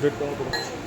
Red કરો થોડો.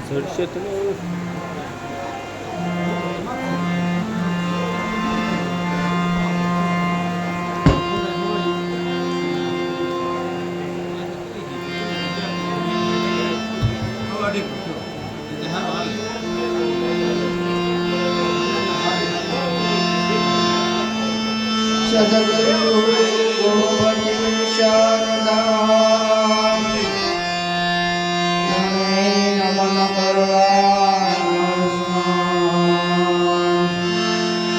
જડશે તમે સદગુરુ ગોવિંદ શારદા નમન કરવા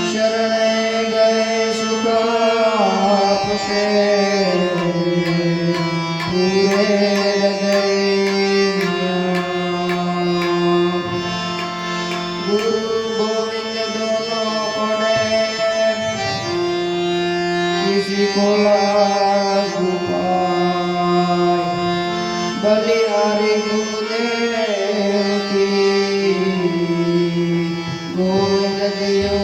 શરણે ગયે સુખ આપશે પૂરે હૃદય ગુરુ ગોવિંદ દોનો પડે किसी को लागू पाए बलिहारी गुरुदेव की गोविंद दियो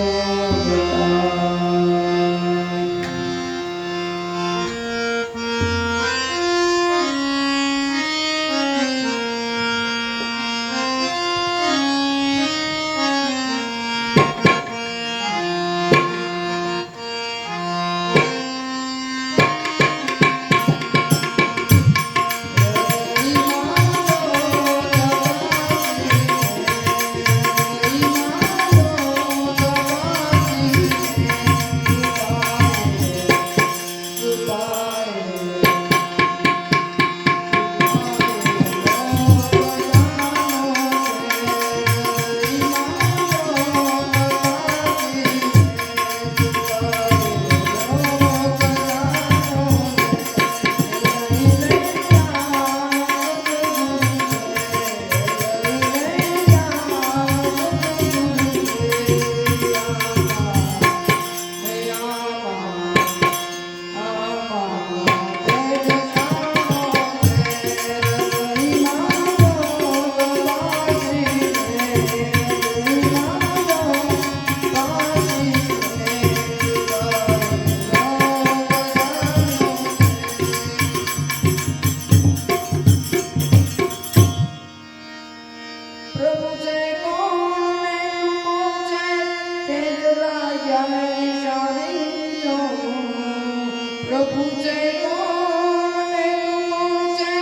प्रभु जय कौन ने तुम जय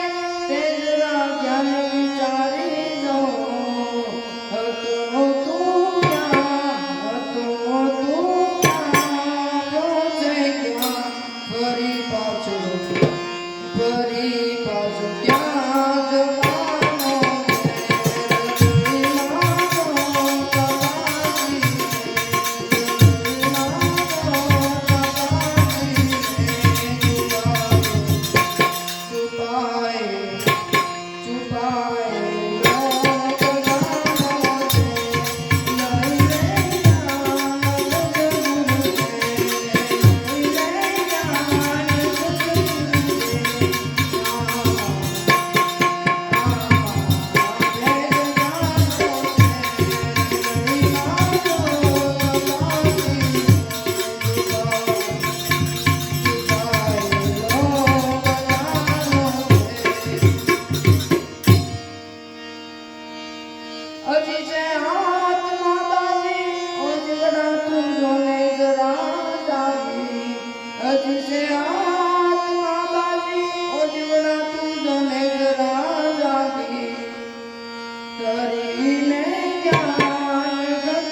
तेरा ज्ञान विचारे दो तो तू जय क्या परी पाछो क्या जमानो કરીને જ્ઞાન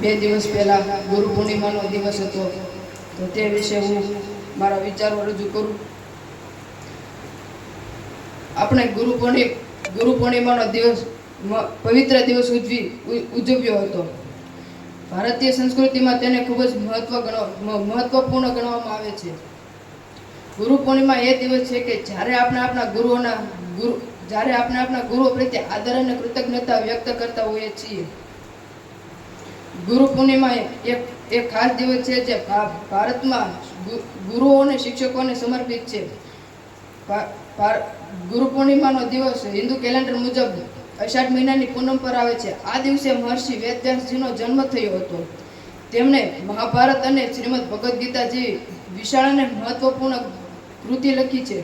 2 દિવસ પહેલાં ગુરુ પૂર્ણિમાનો દિવસ હતો, તો તે વિશે હું મારા વિચારો રજૂ કરું. આપણે ગુરુ પૂર્ણિમાનો દિવસ પવિત્ર દિવસ ઉજવ્યો હતો. ભારતીય સંસ્કૃતિમાં તેને ખૂબ જ મહત્વપૂર્ણ ગણવામાં આવે છે. ગુરુ પૂર્ણિમા એ દિવસ છે કે જ્યારે આપણે આપણા ગુરુઓ પ્રત્યે આદર અને કૃતજ્ઞતા વ્યક્ત કરતા હોઈએ છીએ. ગુરુ પૂર્ણિમા એક ખાસ દિવસ છે જે ભારતમાં ગુરુઓ અને શિક્ષકોને સમર્પિત છે. ગુરુ પૂર્ણિમાનો દિવસ હિન્દુ કેલેન્ડર મુજબ અષાઢ મહિનાની પૂનમ પર આવે છે. આ દિવસે મહર્ષિ વેદવ્યાસજીનો જન્મ થયો હતો. તેમણે મહાભારત અને શ્રીમદ ભગવદ્ ગીતા જેવી વિશાળ અને મહત્વપૂર્ણ કૃતિ લખી છે.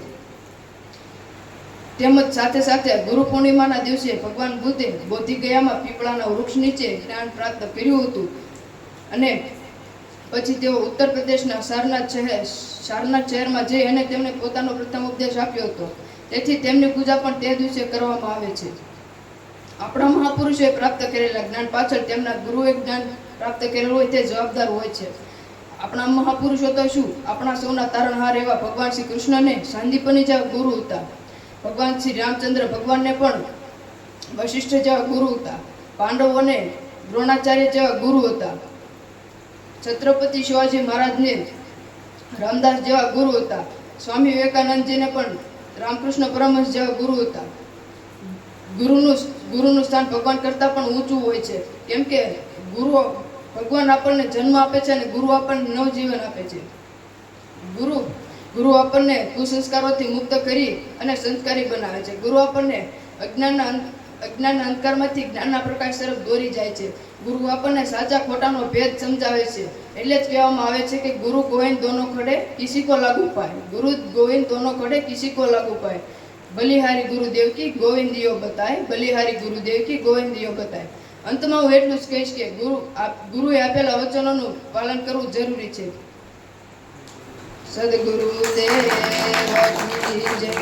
તેમજ સાથે સાથે ગુરુ પૂર્ણિમાના દિવસે ભગવાન બુદ્ધે બોધિગયામાં પીપળાના વૃક્ષ નીચે જ્ઞાન પ્રાપ્ત કર્યું હતું અને પછી તેઓ ઉત્તર પ્રદેશના સારનાથ શહેરમાં જઈ અને તેમને પોતાનો પ્રથમ ઉપદેશ આપ્યો હતો. તેથી તેમની પૂજા પણ તે દિવસે કરવામાં આવે છે. આપણા મહાપુરુષોએ પ્રાપ્ત કરેલા જ્ઞાન પાછળ તેમના ગુરુએ જ્ઞાન પ્રાપ્ત કરેલું હોય તે જવાબદાર હોય છે. આપણા મહાપુરુષો તો શું, આપણા સૌના તારણહાર એવા ભગવાન શ્રી કૃષ્ણને સાંદીપની જેવા ગુરુ હતા. ભગવાન શ્રી રામચંદ્ર ભગવાનને પણ વશિષ્ઠ જેવા ગુરુ હતા. પાંડવોને દ્રોણાચાર્ય જેવા ગુરુ હતા. છત્રપતિ શિવાજી મહારાજને રામદાસ જેવા ગુરુ હતા. સ્વામી વિવેકાનંદજીને પણ રામકૃષ્ણ પરમહંસ જેવા ગુરુ હતા. ગુરુનું સ્થાન ભગવાન કરતાં પણ ઊંચું હોય છે, કેમ કે ભગવાન આપણને જન્મ આપે છે અને ગુરુ આપણને નવજીવન આપે છે. ગુરુ આપણને કુસંસ્કારોથી મુક્ત કરી અને સંસ્કારી બનાવે છે. ગુરુ આપણને અજ્ઞાનના અંધકારમાંથી જ્ઞાનના પ્રકાશ તરફ દોરી જાય છે. ગુરુ આપણને સાચા ખોટાનો ભેદ સમજાવે છે. એટલે જ કહેવામાં આવે છે કે ગુરુ ગોવિંદ દોનો ખડે કિસી કો લાગુ પાય. ગુરુ ગોવિંદ દોનો ખડે કિસી કો લાગુ પાય. બલિહારી ગુરુદેવ કી ગોવિંદિયો બતાય, બલિહારી ગુરુદેવ કી ગોવિંદિયો બતાય. અંતમાં હું એટલું જ કહીશ કે ગુરુએ આપેલા વચનોનું પાલન કરવું જરૂરી છે. સદગુરુદેવ કી જય.